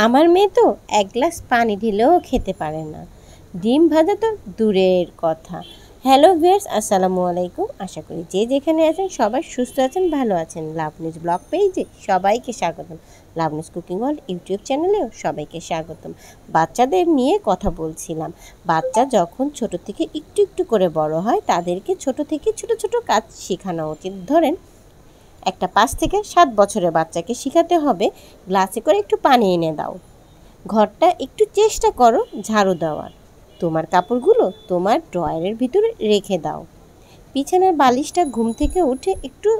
আমার মেয়ে তো এক গ্লাস পানি ঢেলেও খেতে পারে না, ডিম ভাজা তো দূরের কথা। হ্যালো ভিউয়ার্স, আসসালামু আলাইকুম। আশা করি যে যেখানে আছেন সবাই সুস্থ আছেন, ভালো আছেন। লাভনিউজ ব্লগ পেজে সবাইকে স্বাগতম। লাভনিউজ কুকিং ওয়ার্ল্ড ইউটিউব চ্যানেলেও সবাইকে স্বাগতম। বাচ্চাদের নিয়ে কথা বলছিলাম। বাচ্চা যখন ছোট থেকে একটু একটু করে বড় হয়, তাদেরকে ছোট থেকে ছোট ছোট কাজ শেখানো উচিত। ধরেন একটা 5 থেকে 7 বছরের বাচ্চাকে শেখাতে হবে গ্লাসে করে একটু পানি এনে দাও, ঘরটা একটু চেষ্টা করো ঝাড়ু দেওয়ার, তোমার কাপড়গুলো তোমার ড্রয়ারের ভিতরে রেখে দাও, বিছানার বালিশটা ঘুম থেকে উঠে একটু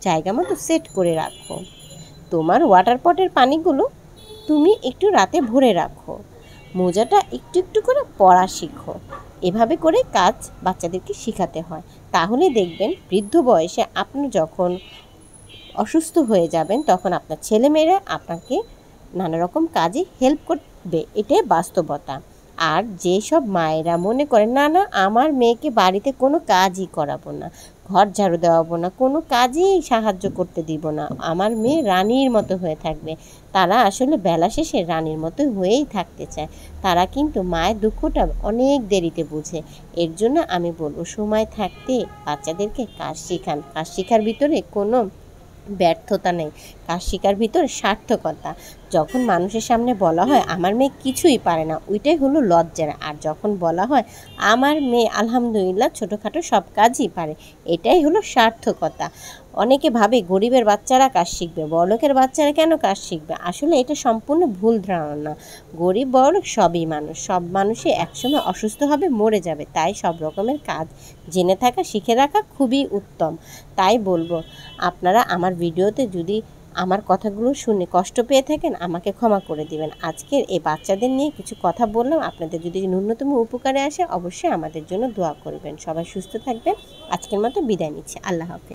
জায়গা মতো সেট করে রাখো, তোমার ওয়াটার পটের পানিগুলো তুমি একটু রাতে ভরে রাখো, মোজাটা একটু একটু করে পরা শিখো। এভাবে করে কাজ বাচ্চাদেরকে শেখাতে হয়। তাহলে দেখবেন বৃদ্ধ বয়সে আপনি যখন অসুস্থ হয়ে যাবেন, তখন আপনার ছেলেমেয়েরা আপনাকে নানা রকম কাজে হেল্প করবে। এটাই বাস্তবতা। আর যেসব মায়েরা মনে করেন না না আমার মেয়েকে বাড়িতে কোনো কাজই করাবো না, ঘর ঝাড়ু দেওয়াবো না, কোনো কাজেই সাহায্য করতে দিব না, আমার মেয়ে রানীর মতো হয়ে থাকবে, তারা আসলে বেলা শেষে রানীর মতো হয়েই থাকতে চায়। তারা কিন্তু মায়ের দুঃখটা অনেক দেরিতে বুঝে। এর জন্য আমি বলবো, সময় থাকতে বাচ্চাদেরকে কাজ শেখান। কাজ শেখার ভিতরে কোনো ব্যর্থতা নেই, কাজ শেখার ভিতর সার্থকতা। যখন মানুষের সামনে বলা হয় আমার মেয়ে কিছুই পারে না, ওইটাই হলো লজ্জার। আর যখন বলা হয় আমার মেয়ে আলহামদুলিল্লাহ ছোটোখাটো সব কাজই পারে, এটাই হলো সার্থকতা। অনেকে ভাবে গরিবের বাচ্চারা কাজ শিখবে, বড়লোকের বাচ্চারা কেন কাজ শিখবে। আসলে এটা সম্পূর্ণ ভুল ধারণা। গরিব বড়লোক সবই মানুষ, সব মানুষই একসময় অসুস্থ হবে, মরে যাবে। তাই সব রকমের কাজ জেনে থাকা, শিখে রাখা খুবই উত্তম। তাই বলবো, আপনারা আমার ভিডিওতে যদি আমার কথাগুলো শুনে কষ্ট পেয়ে থাকেন, আমাকে ক্ষমা করে দিবেন। আজকের এই বাচ্চাদের নিয়ে কিছু কথা বললাম, আপনাদের যদি ন্যূনতম উপকারে আসে অবশ্যই আমাদের জন্য দোয়া করবেন। সবাই সুস্থ থাকবেন। আজকের মতো বিদায় নিচ্ছি। আল্লাহ হাফেজ।